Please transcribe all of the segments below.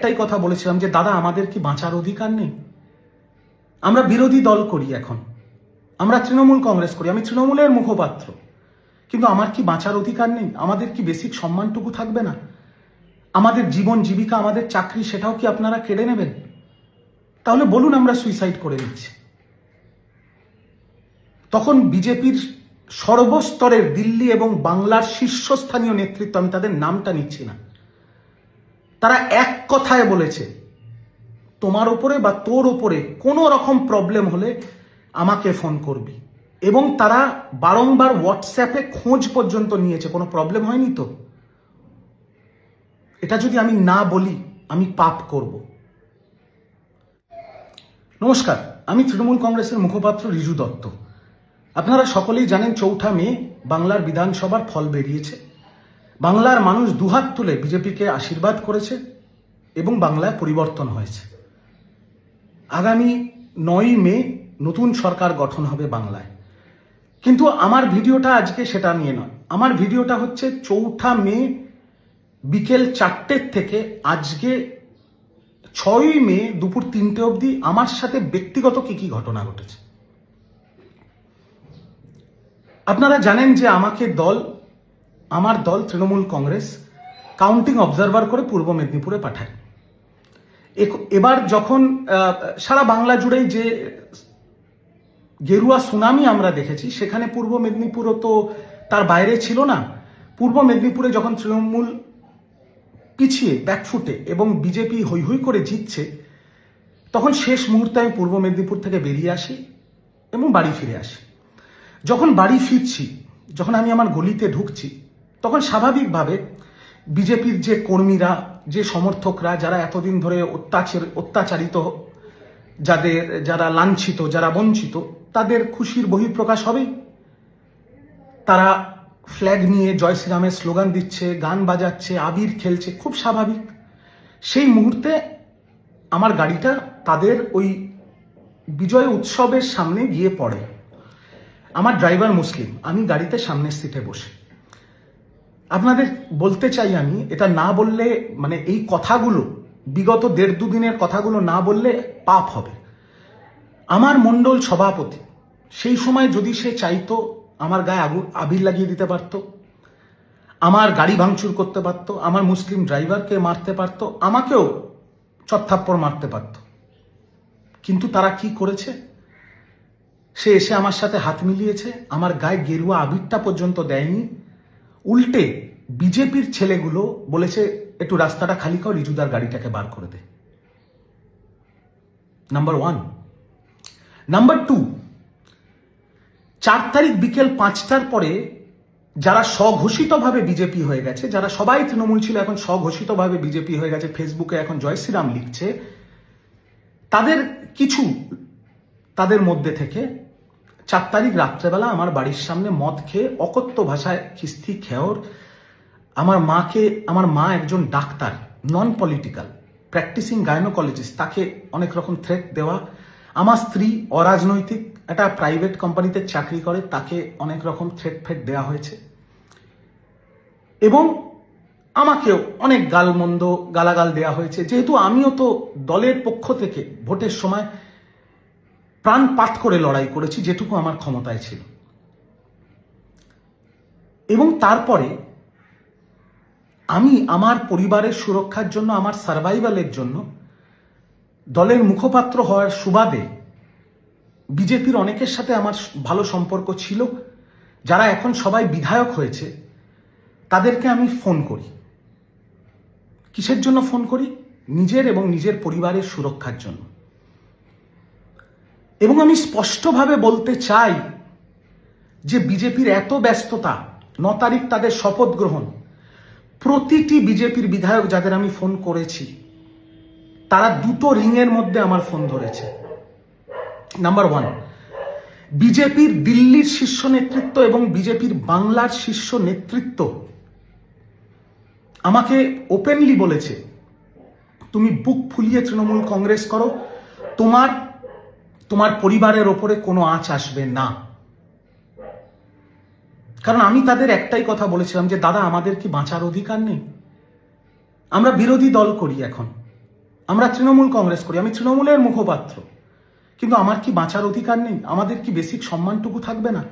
একটাই কথা বলেছিলাম যে দাদা আমাদের কি বাঁচার অধিকার নেই? আমরা বিরোধী দল করি, এখন আমরা তৃণমূল কংগ্রেস করি, আমি তৃণমূলের মুখপাত্র, কিন্তু আমার কি বাঁচার অধিকার নেই? আমাদের কি বেসিক সম্মানটুকু থাকবে না? আমাদের জীবন জীবিকা, আমাদের চাকরি, সেটাও কি আপনারা কেড়ে নেবেন? তাহলে বলুন আমরা সুইসাইড করে নিচ্ছি। তখন বিজেপির সর্বস্তরের দিল্লি এবং বাংলার শীর্ষস্থানীয় নেতৃত্ব, আমি তাদের নামটা নিচ্ছি না, তারা এক কথায় বলেছে তোমার ওপরে বা তোর ওপরে কোনো রকম প্রবলেম হলে আমাকে ফোন করবি। এবং তারা বারংবার হোয়াটসঅ্যাপে খোঁজ পর্যন্ত নিয়েছে, কোনো প্রবলেম হয়নি তো? এটা যদি আমি না বলি আমি পাপ করব। নমস্কার, আমি তৃণমূল কংগ্রেসের মুখপাত্র রিজু দত্ত। আপনারা সকলেই জানেন 4 মে বাংলার বিধানসভার ফল বেরিয়েছে। বাংলার মানুষ দুহাত তুলে বিজেপিকে আশীর্বাদ করেছে এবং বাংলায় পরিবর্তন হয়েছে। আগামী 9 মে নতুন সরকার গঠন হবে বাংলায়। কিন্তু আমার ভিডিওটা আজকে সেটা নিয়ে নয়। আমার ভিডিওটা হচ্ছে 4 মে বিকেল 4টের থেকে আজকে 6 মে দুপুর 3টে অবধি আমার সাথে ব্যক্তিগত কি ঘটনা ঘটেছে। আপনারা জানেন যে আমার দল তৃণমূল কংগ্রেস কাউন্টিং অবজারভার করে পূর্ব মেদিনীপুরে পাঠায়। এবার যখন সারা বাংলা জুড়েই যে গেরুয়া সুনামি আমরা দেখেছি, সেখানে পূর্ব মেদিনীপুরও তো তার বাইরে ছিল না। পূর্ব মেদিনীপুরে যখন তৃণমূল পিছিয়ে ব্যাকফুটে এবং বিজেপি হৈ হৈ করে জিতছে, তখন শেষ মুহূর্তে আমি পূর্ব মেদিনীপুর থেকে বেরিয়ে আসি এবং বাড়ি ফিরে আসি। যখন বাড়ি ফিরছি, যখন আমি আমার গলিতে ঢুকছি, তখন স্বাভাবিকভাবে বিজেপির যে কর্মীরা, যে সমর্থকরা, যারা এতদিন ধরে অত্যাচারিত, যারা লাঞ্ছিত, যারা বঞ্চিত, তাদের খুশির বহিঃপ্রকাশ হবেই। তারা ফ্ল্যাগ নিয়ে জয় শ্রীরামের স্লোগান দিচ্ছে, গান বাজাচ্ছে, আবির খেলছে, খুব স্বাভাবিক। সেই মুহূর্তে আমার গাড়িটা তাদের ওই বিজয় উৎসবের সামনে গিয়ে পড়ে। আমার ড্রাইভার মুসলিম, আমি গাড়িতে সামনের সিটে বসে। আপনাদের বলতে চাই, আমি এটা না বললে, মানে এই কথাগুলো, বিগত 1.5-2 দিনের কথাগুলো না বললে পাপ হবে। আমার মণ্ডল সভাপতি সেই সময় যদি সে চাইতো আমার গায়ে আবির লাগিয়ে দিতে পারতো, আমার গাড়ি ভাঙচুর করতে পারতো, আমার মুসলিম ড্রাইভারকে মারতে পারতো, আমাকেও চত্থাপ্পড় মারতে পারতো। কিন্তু তারা কি করেছে? সে এসে আমার সাথে হাত মিলিয়েছে, আমার গায়ে গেরুয়া আবিরটা পর্যন্ত দেয়নি। উল্টে বিজেপির ছেলেগুলো বলেছে একটু রাস্তাটা খালি কর, রিজুদার গাড়িটাকে বার করে দে। নাম্বার 1। নাম্বার 2, 4 তারিখ বিকেল 5টার পরে যারা স্বঘোষিতভাবে বিজেপি হয়ে গেছে, যারা সবাই তৃণমূল ছিল এখন স্বঘোষিতভাবে বিজেপি হয়ে গেছে, ফেসবুকে এখন জয় শ্রীরাম লিখছে, তাদের মধ্যে থেকে 4 তারিখ রাত্রেবেলা আমার বাড়ির সামনে মদ খেয়ে অকথ্য ভাষায় খিস্তি খেয়র, আমার মা একজন doctor, non political, practising gynaecologist, তাকে অনেক রকম থ্রেট দেওয়া, আমার স্ত্রী অরাজনৈতিক একটা প্রাইভেট কোম্পানিতে চাকরি করে, তাকে অনেক রকম থ্রেট দেওয়া হয়েছে, এবং আমাকেও অনেক গালাগাল দেওয়া হয়েছে। যেহেতু আমিও তো দলের পক্ষ থেকে ভোটের সময় প্রাণপাত করে লড়াই করেছি যেটুকু আমার ক্ষমতায় ছিল। এবং তারপরে আমি আমার পরিবারের সুরক্ষার জন্য, আমার সার্ভাইভালের জন্য, দলের মুখপাত্র হওয়ার সুবাদে বিজেপির অনেকের সাথে আমার ভালো সম্পর্ক ছিল, যারা এখন সবাই বিধায়ক হয়েছে, তাদেরকে আমি ফোন করি। কিসের জন্য ফোন করি? নিজের এবং নিজের পরিবারের সুরক্ষার জন্য। এবং আমি স্পষ্টভাবে বলতে চাই যে বিজেপির এত ব্যস্ততা, 9 তারিখ তাদের শপথ গ্রহণ, প্রতিটি বিজেপির বিধায়ক যাদের আমি ফোন করেছি, তারা 2টো রিংয়ের মধ্যে আমার ফোন ধরেছে। নাম্বার 1, বিজেপির দিল্লির শীর্ষ নেতৃত্ব এবং বিজেপির বাংলার শীর্ষ নেতৃত্ব আমাকে ওপেনলি বলেছে, তুমি বুক ফুলিয়ে তৃণমূল কংগ্রেস করো, তোমার পরিবারের ওপরে কোনো আঁচ আসবে না। কারণ আমি তাদের একটাই কথা বলেছিলাম যে দাদা আমাদের কি বাঁচার অধিকার নেই? আমরা বিরোধী দল করি, এখন আমরা তৃণমূল কংগ্রেস করি, আমি তৃণমূলের মুখপাত্র, কিন্তু আমার কি বাঁচার অধিকার নেই? আমাদের কি বেসিক সম্মানটুকু থাকবে না?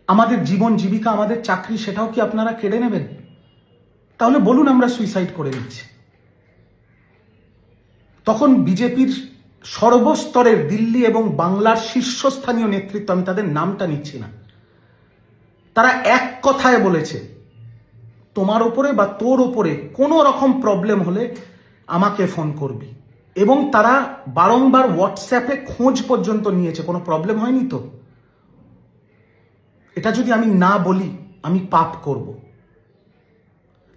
আমাদের জীবন জীবিকা, আমাদের চাকরি, সেটাও কি আপনারা কেড়ে নেবেন? তাহলে বলুন আমরা সুইসাইড করে নিচ্ছি। তখন বিজেপির সর্বস্তরের দিল্লি এবং বাংলার শীর্ষস্থানীয় নেতৃত্ব, আমি তাদের নামটা নিচ্ছি না, তারা এক কথায় বলেছে তোমার ওপরে বা তোর ওপরে কোনো রকম প্রবলেম হলে আমাকে ফোন করবি। এবং তারা বারংবার হোয়াটসঅ্যাপে খোঁজ পর্যন্ত নিয়েছে, কোনো প্রবলেম হয়নি তো? এটা যদি আমি না বলি আমি পাপ করব।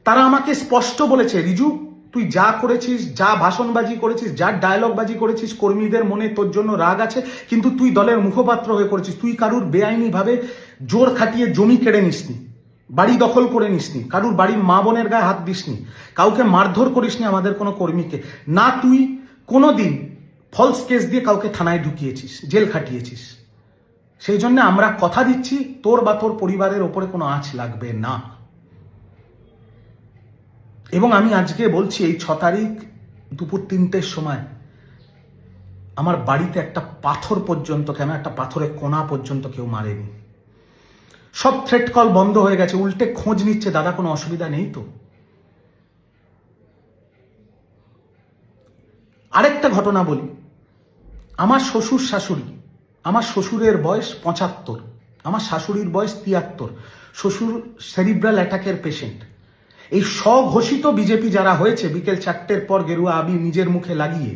তারা আমাকে স্পষ্ট বলেছে, রিজু তুই যা করেছিস, যা ভাষণবাজি করেছিস, যা ডায়লগবাজি করেছিস, কর্মীদের মনে তোর জন্য রাগ আছে, কিন্তু তুই দলের মুখপাত্র হয়ে করেছিস। তুই কারুর বেআইনি ভাবে জোর খাটিয়ে জমি কেড়ে নিসনি, বাড়ি দখল করে নিসনি, কারুর বাড়ির মা বোনের গায়ে হাত দিসনি, কাউকে মারধর করিসনি আমাদের কোনো কর্মীকে না। তুই কোনোদিন ফলস কেস দিয়ে কাউকে থানায় ঢুকিয়েছিস, জেল খাটিয়েছিস। সেই জন্য আমরা কথা দিচ্ছি তোর বা তোর পরিবারের ওপরে কোনো আঁচ লাগবে না। এবং আমি আজকে বলছি, এই 6 তারিখ দুপুর 3টের সময় আমার বাড়িতে একটা পাথর পর্যন্ত, কেন একটা পাথরের কোনা পর্যন্ত কেউ মারেনি। সব থ্রেট কল বন্ধ হয়ে গেছে, উল্টে খোঁজ নিচ্ছে দাদা কোনো অসুবিধা নেই তো। আরেকটা ঘটনা বলি, আমার শ্বশুর শাশুড়ি, আমার শ্বশুরের বয়স 75, আমার শাশুড়ির বয়স 73, শ্বশুর সেরিব্রাল অ্যাটাকের পেশেন্ট। এই স্বঘোষিত বিজেপি যারা হয়েছে, বিকেল 4টের পর গেরুয়া আবির নিজের মুখে লাগিয়ে,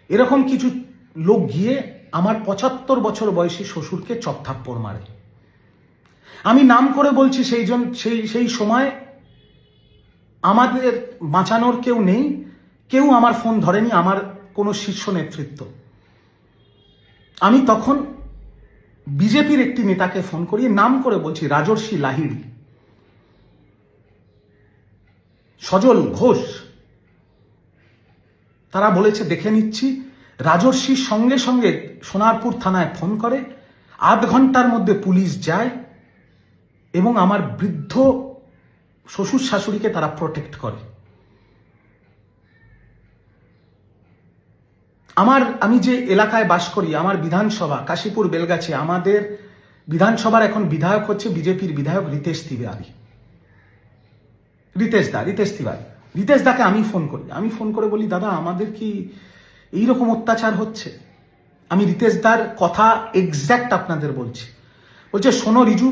এরকম কিছু লোক গিয়ে আমার 75 বছর বয়সী শ্বশুরকে চপথাপ্পড় মারে। আমি নাম করে বলছি, সেই সময় আমাদের বাঁচানোর কেউ নেই, কেউ আমার ফোন ধরেনি, আমার কোনো শীর্ষ নেতৃত্ব। আমি তখন বিজেপির একটি নেতাকে ফোন করিয়ে নাম করে বলছি, রাজর্ষি লাহিড়ী, সজল ঘোষ। তারা বলেছে দেখে নিচ্ছি। রাজর্ষির সঙ্গে সঙ্গে সোনারপুর থানায় ফোন করে, 8 ঘন্টার মধ্যে পুলিশ যায় এবং আমার বৃদ্ধ শ্বশুর শাশুড়িকে তারা প্রোটেক্ট করে। আমি যে এলাকায় বাস করি, আমার বিধানসভা কাশীপুর বেলগাছি, আমাদের বিধানসভার এখন বিধায়ক হচ্ছে বিজেপির বিধায়ক রিতেশ তিওয়ারি। রিতেশ দাকে আমি ফোন করে বলি, দাদা আমাদের কি এইরকম অত্যাচার হচ্ছে? আমি রিতেশ দার কথা এক্স্যাক্ট আপনাদের বলছি। বলছে শোনো রিজু,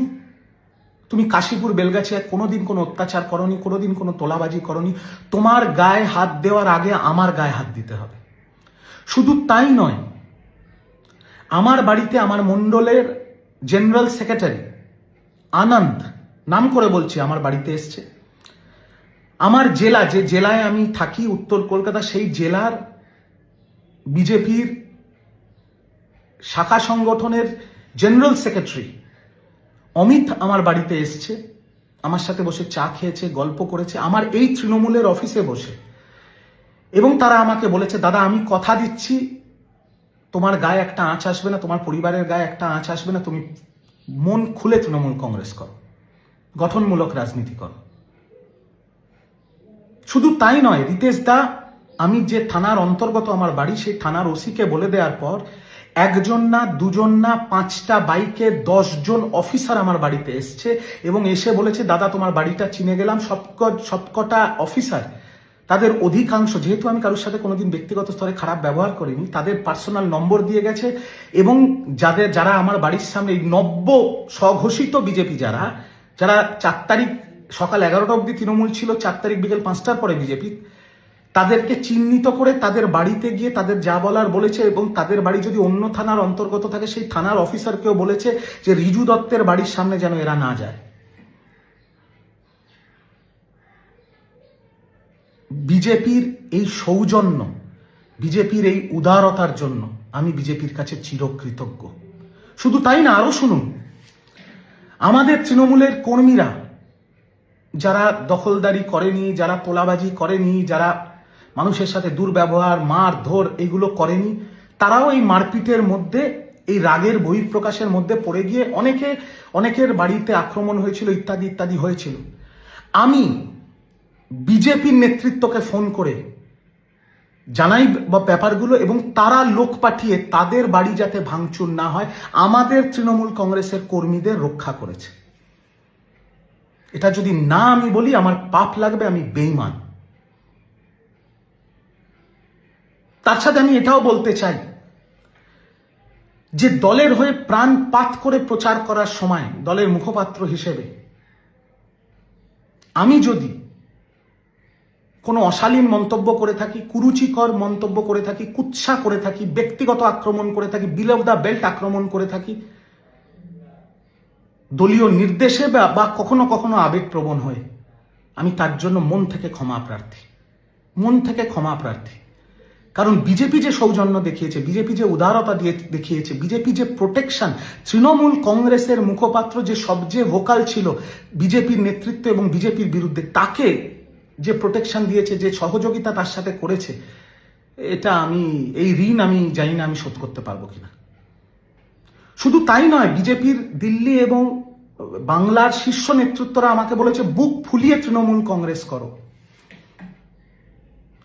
তুমি কাশীপুর বেলগাছিয়ায় কোনোদিন কোনো অত্যাচার করনি, কোনোদিন কোনো তোলাবাজি করনি, তোমার গায়ে হাত দেওয়ার আগে আমার গায়ে হাত দিতে হবে। শুধু তাই নয়, আমার বাড়িতে আমার মণ্ডলের জেনারেল সেক্রেটারি আনন্দ, নাম করে বলছি, আমার বাড়িতে এসছে। আমার জেলা, যে জেলায় আমি থাকি উত্তর কলকাতা, সেই জেলার বিজেপির শাখা সংগঠনের জেনারেল সেক্রেটারি অমিত আমার বাড়িতে এসছে, আমার সাথে বসে চা খেয়েছে, গল্প করেছে, আমার এই তৃণমূলের অফিসে বসে। এবং তারা আমাকে বলেছে, দাদা আমি কথা দিচ্ছি তোমার গায়ে একটা আঁচ আসবে না, তোমার পরিবারের গায়ে একটা আঁচ আসবে না, তুমি মন খুলে তৃণমূল কংগ্রেস করো, গঠনমূলক রাজনীতি করো। শুধু তাই নয়, রিতেশ দা, আমি যে থানার অন্তর্গত আমার বাড়ি, সেই থানার ওসিকে বলে দেওয়ার পর 1 জন না 2 জন না 5টা বাইকে 10 জন অফিসার আমার বাড়িতে এসছে এবং এসে বলেছে, দাদা তোমার বাড়িটা চিনে গেলাম। সবকটা অফিসার, তাদের অধিকাংশ, যেহেতু আমি কারোর সাথে কোনোদিন ব্যক্তিগত স্তরে খারাপ ব্যবহার করিনি, তাদের পার্সোনাল নম্বর দিয়ে গেছে। এবং যারা আমার বাড়ির সামনে নব্য স্বঘোষিত বিজেপি, যারা 4 তারিখ সকাল 11টা অবধি তৃণমূল ছিল, 4 তারিখ বিকেল 5টার পরে বিজেপি, তাদেরকে চিহ্নিত করে তাদের বাড়িতে গিয়ে তাদের যা বলার বলেছে। এবং তাদের বাড়ি যদি অন্য থানার অন্তর্গত থাকে, সেই থানার অফিসারকেও বলেছে যে রিজু দত্তের বাড়ির সামনে যেন এরা না যায়। বিজেপির এই সৌজন্য, বিজেপির এই উদারতার জন্য আমি বিজেপির কাছে চিরকৃতজ্ঞ। শুধু তাই না, আরো শুনুন, আমাদের তৃণমূলের কর্মীরা যারা দখলদারি করেনি, যারা তোলাবাজি করেনি, যারা মানুষের সাথে দুর্ব্যবহার, মারধর এগুলো করেনি, তারাও এই মারপিটের মধ্যে, এই রাগের বহিঃপ্রকাশের মধ্যে পড়ে গিয়ে অনেকের বাড়িতে আক্রমণ হয়েছিল, ইত্যাদি ইত্যাদি হয়েছিল। আমি বিজেপির নেতৃত্বকে ফোন করে জানাই বা ব্যাপারগুলো, এবং তারা লোক পাঠিয়ে তাদের বাড়ি যাতে ভাঙচুর না হয় আমাদের তৃণমূল কংগ্রেসের কর্মীদের রক্ষা করেছে। এটা যদি না আমি বলি আমার পাপ লাগবে, আমি বেঈমান। তার সাথে আমি এটাও বলতে চাই যে দলের হয়ে প্রাণপাত করে প্রচার করার সময় দলের মুখপাত্র হিসেবে আমি যদি কোনো অশালীন মন্তব্য করে থাকি, কুরুচিকর মন্তব্য করে থাকি, কুৎসা করে থাকি, ব্যক্তিগত আক্রমণ করে থাকি, বিলো দ্য বেল্ট আক্রমণ করে থাকি, দলীয় নির্দেশে বা কখনো কখনো আবেগপ্রবণ হয়ে, আমি তার জন্য মন থেকে ক্ষমা প্রার্থী, মন থেকে ক্ষমা প্রার্থী। কারণ বিজেপি যে সৌজন্য দেখিয়েছে, বিজেপি যে উদারতা দিয়ে দেখিয়েছে, বিজেপি যে প্রোটেকশন, তৃণমূল কংগ্রেসের মুখপাত্র যে সবচেয়ে ভোকাল ছিল বিজেপির নেতৃত্ব এবং বিজেপির বিরুদ্ধে, তাকে যে প্রোটেকশন দিয়েছে, যে সহযোগিতা তার সাথে করেছে, এটা আমি এই ঋণ আমি জানি না আমি শোধ করতে পারবো কিনা। শুধু তাই নয়, বিজেপির দিল্লি এবং বাংলার শীর্ষ নেতৃত্বরা আমাকে বলেছে বুক ফুলিয়ে তৃণমূল কংগ্রেস করো।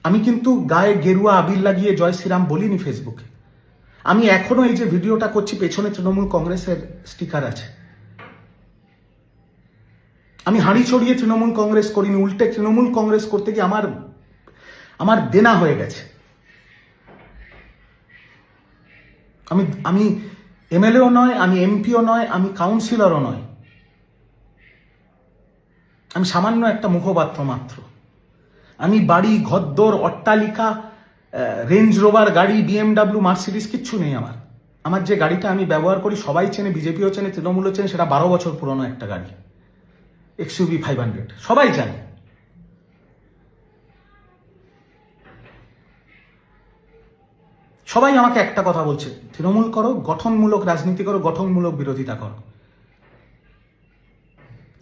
আমি কিন্তু গায়ে গেরুয়া আবির লাগিয়ে জয় শ্রীরাম বলিনি ফেসবুকে। আমি এখনো এই যে ভিডিওটা করছি পেছনে তৃণমূল কংগ্রেসের স্টিকার আছে। আমি হাঁড়ি ছড়িয়ে তৃণমূল কংগ্রেস করিনি, উল্টে তৃণমূল কংগ্রেস করতে গিয়ে আমার দেনা হয়ে গেছে। আমি এমএলএও নয়, আমি এমপিও নয়, আমি কাউন্সিলরও নয়, আমি সামান্য একটা মুখপাত্র মাত্র। আমি বাড়ি, ঘরদোর, অট্টালিকা, রেঞ্জ রোভার গাড়ি, বিএমডাব্লিউ, মার্সিডিস কিচ্ছু নেই আমার। আমার যে গাড়িটা আমি ব্যবহার করি সবাই চেনে, বিজেপিও চেনে, তৃণমূলও চেনে, সেটা 12 বছর পুরনো একটা গাড়ি, XUV 500, সবাই জানে। সবাই আমাকে একটা কথা বলছে, তৃণমূল করো, গঠনমূলক রাজনীতি করো, গঠনমূলক বিরোধিতা করো।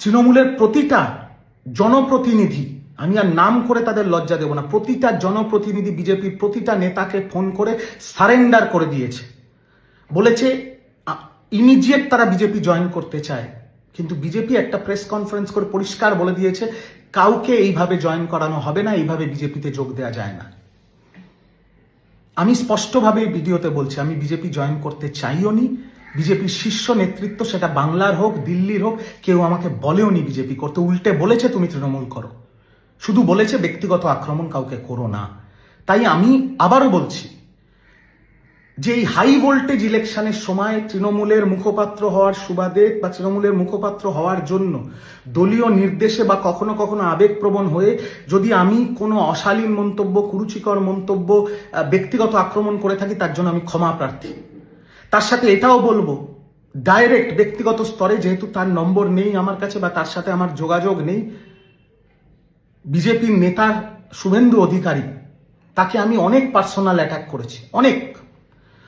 তৃণমূলের প্রতিটা জনপ্রতিনিধি, আমি আর নাম করে তাদের লজ্জা দেব না, প্রতিটা জনপ্রতিনিধি বিজেপির প্রতিটা নেতাকে ফোন করে সারেন্ডার করে দিয়েছে, বলেছে ইমিডিয়েট তারা বিজেপি জয়েন করতে চায়। কিন্তু বিজেপি একটা প্রেস কনফারেন্স করে পরিষ্কার বলে দিয়েছে কাউকে এইভাবে জয়েন করানো হবে না, এইভাবে বিজেপিতে যোগ দেওয়া যায় না। আমি স্পষ্টভাবে ভিডিওতে বলছি আমি বিজেপি জয়েন করতে চাইও নি। বিজেপির শীর্ষ নেতৃত্ব, সেটা বাংলার হোক দিল্লির হোক, কেউ আমাকে বলেও নি বিজেপি করতে। উল্টে বলেছে তুমি তৃণমূল করো, শুধু বলেছে ব্যক্তিগত আক্রমণ কাউকে করো না। তাই আমি আবারও বলছি যে এই হাই ভোল্টেজ ইলেকশনের সময় তৃণমূলের মুখপাত্র হওয়ার সুবাদে বা তৃণমূলের মুখপাত্র হওয়ার জন্য দলীয় নির্দেশে বা কখনো কখনো আবেগপ্রবণ হয়ে যদি আমি কোনো অশালীন মন্তব্য, কুরুচিকর মন্তব্য, ব্যক্তিগত আক্রমণ করে থাকি, তার জন্য আমি ক্ষমা প্রার্থী। তার সাথে এটাও বলবো, ডাইরেক্ট ব্যক্তিগত স্তরে, যেহেতু তার নম্বর নেই আমার কাছে বা তার সাথে আমার যোগাযোগ নেই, বিজেপির নেতা শুভেন্দু অধিকারী, তাকে আমি অনেক পার্সোনাল অ্যাটাক করেছি, অনেক।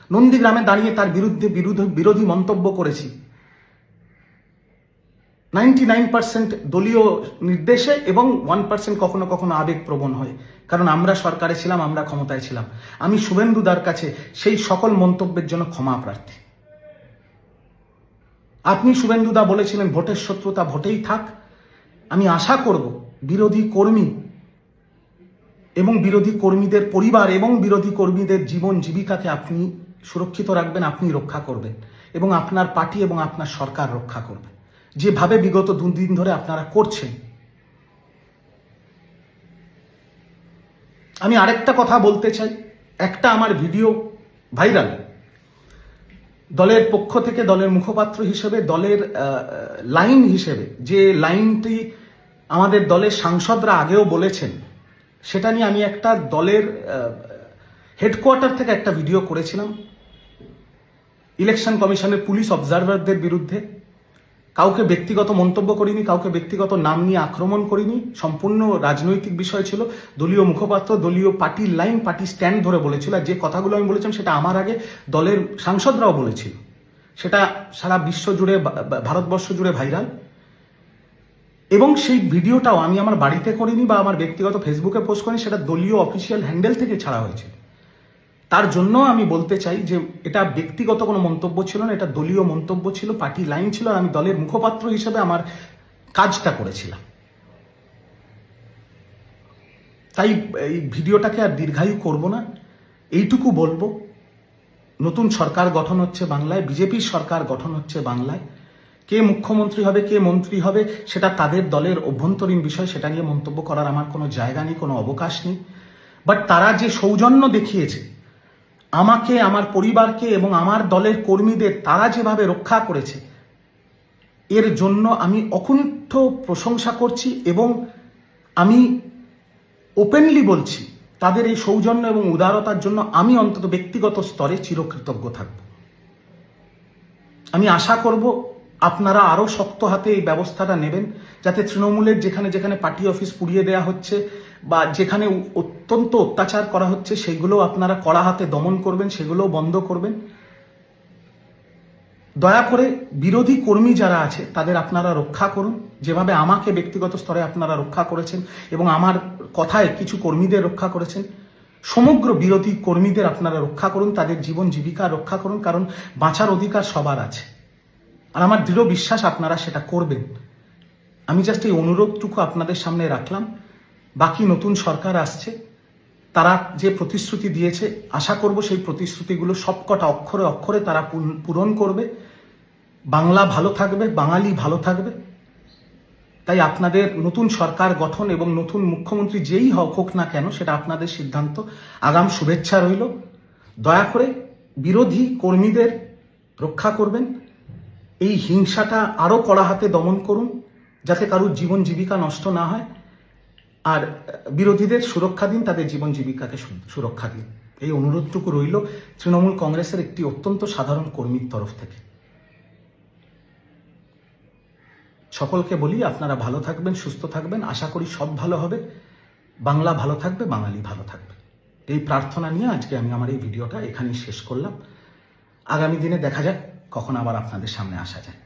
নন্দীগ্রামে দাঁড়িয়ে তার বিরুদ্ধে বিরোধী মন্তব্য করেছি 99% দলীয় নির্দেশে এবং 1% কখনো কখনো আবেগপ্রবণ হয়ে, কারণ আমরা সরকারে ছিলাম, আমরা ক্ষমতায় ছিলাম। আমি শুভেন্দুদার কাছে সেই সকল মন্তব্যের জন্য ক্ষমা প্রার্থী। আপনি শুভেন্দুদা বলেছিলেন ভোটের শত্রুতা ভোটেই থাক। আমি আশা করব বিরোধী কর্মী এবং বিরোধী কর্মীদের পরিবার এবং বিরোধী কর্মীদের জীবন জীবিকাকে আপনি সুরক্ষিত রাখবেন, আপনি রক্ষা করবেন এবং আপনার পার্টি এবং আপনার সরকার রক্ষা করবে, যেভাবে বিগত 2 দিন ধরে আপনারা করছেন। আমি আরেকটা কথা বলতে চাই, একটা আমার ভিডিও ভাইরাল, দলের পক্ষ থেকে, দলের মুখপাত্র হিসেবে, দলের লাইন হিসেবে যে লাইনটি আমাদের দলের সাংসদরা আগেও বলেছেন, সেটা নিয়ে আমি একটা দলের হেডকোয়ার্টার থেকে একটা ভিডিও করেছিলাম ইলেকশন কমিশনের পুলিশ অবজারভারদের বিরুদ্ধে। কাউকে ব্যক্তিগত মন্তব্য করিনি, কাউকে ব্যক্তিগত নাম নিয়ে আক্রমণ করিনি, সম্পূর্ণ রাজনৈতিক বিষয় ছিল। দলীয় মুখপাত্র দলীয় পার্টির লাইন, পার্টি স্ট্যান্ড ধরে বলেছিল। আর যে কথাগুলো আমি বলেছিলাম সেটা আমার আগে দলের সাংসদরাও বলেছিল, সেটা সারা বিশ্ব জুড়ে, ভারতবর্ষ জুড়ে ভাইরাল। এবং সেই ভিডিওটাও আমি আমার বাড়িতে করিনি বা আমার ব্যক্তিগত ফেসবুকে পোস্ট করিনি, সেটা দলীয় অফিসিয়াল হ্যান্ডেল থেকে ছাড়া হয়েছে। তার জন্য আমি বলতে চাই যে এটা ব্যক্তিগত কোনো মন্তব্য ছিল না, এটা দলীয় মন্তব্য ছিল, পার্টি লাইন ছিল, আর আমি দলের মুখপাত্র হিসেবে আমার কাজটা করেছিলাম। তাই এই ভিডিওটাকে আর দীর্ঘায়ু করব না, এইটুকু বলবো, নতুন সরকার গঠন হচ্ছে বাংলায়, বিজেপির সরকার গঠন হচ্ছে বাংলায়। কে মুখ্যমন্ত্রী হবে, কে মন্ত্রী হবে, সেটা তাদের দলের অভ্যন্তরীণ বিষয়, সেটা নিয়ে মন্তব্য করার আমার কোনো জায়গা নেই, কোনো অবকাশ নেই। বাট তারা যে সৌজন্য দেখিয়েছে আমাকে, আমার পরিবারকে এবং আমার দলের কর্মীদের, তারা যেভাবে রক্ষা করেছে, এর জন্য আমি অকুণ্ঠ প্রশংসা করছি এবং আমি ওপেনলি বলছি তাদের এই সৌজন্য এবং উদারতার জন্য আমি অন্তত ব্যক্তিগত স্তরে চিরকৃতজ্ঞ থাকব। আমি আশা করব আপনারা আরো শক্ত হাতে এই ব্যবস্থাটা নেবেন, যাতে তৃণমূলের যেখানে যেখানে পার্টি অফিস পুড়িয়ে দেওয়া হচ্ছে বা যেখানে অত্যন্ত অত্যাচার করা হচ্ছে, সেগুলো আপনারা কড়া হাতে দমন করবেন, সেগুলো বন্ধ করবেন। দয়া করে বিরোধী কর্মী যারা আছে তাদের আপনারা রক্ষা করুন, যেভাবে আমাকে ব্যক্তিগত স্তরে আপনারা রক্ষা করেছেন এবং আমার কথায় কিছু কর্মীদের রক্ষা করেছেন। সমগ্র বিরোধী কর্মীদের আপনারা রক্ষা করুন, তাদের জীবন জীবিকা রক্ষা করুন, কারণ বাঁচার অধিকার সবার আছে। আর আমার দৃঢ় বিশ্বাস আপনারা সেটা করবেন। আমি জাস্ট এই অনুরোধটুকু আপনাদের সামনে রাখলাম। বাকি নতুন সরকার আসছে, তারা যে প্রতিশ্রুতি দিয়েছে, আশা করব সেই প্রতিশ্রুতিগুলো সবকটা অক্ষরে অক্ষরে তারা পূরণ করবে। বাংলা ভালো থাকবে, বাঙালি ভালো থাকবে। তাই আপনাদের নতুন সরকার গঠন এবং নতুন মুখ্যমন্ত্রী যেই হোক না কেন, সেটা আপনাদের সিদ্ধান্ত। আগাম শুভেচ্ছা রইল। দয়া করে বিরোধী কর্মীদের রক্ষা করবেন, এই হিংসাটা আরো কড়া হাতে দমন করুন, যাতে কারুর জীবন জীবিকা নষ্ট না হয়। আর বিরোধীদের সুরক্ষা দিন, তাদের জীবন জীবিকাকে সুরক্ষা দিন। এই অনুরোধটুকু রইল তৃণমূল কংগ্রেসের একটি অত্যন্ত সাধারণ কর্মীর তরফ থেকে। সকলকে বলি, আপনারা ভালো থাকবেন, সুস্থ থাকবেন। আশা করি সব ভালো হবে, বাংলা ভালো থাকবে, বাঙালি ভালো থাকবে। এই প্রার্থনা নিয়ে আজকে আমি আমার এই ভিডিওটা এখানেই শেষ করলাম। আগামী দিনে দেখা যাক কখন আবার আপনাদের সামনে আসা যায়।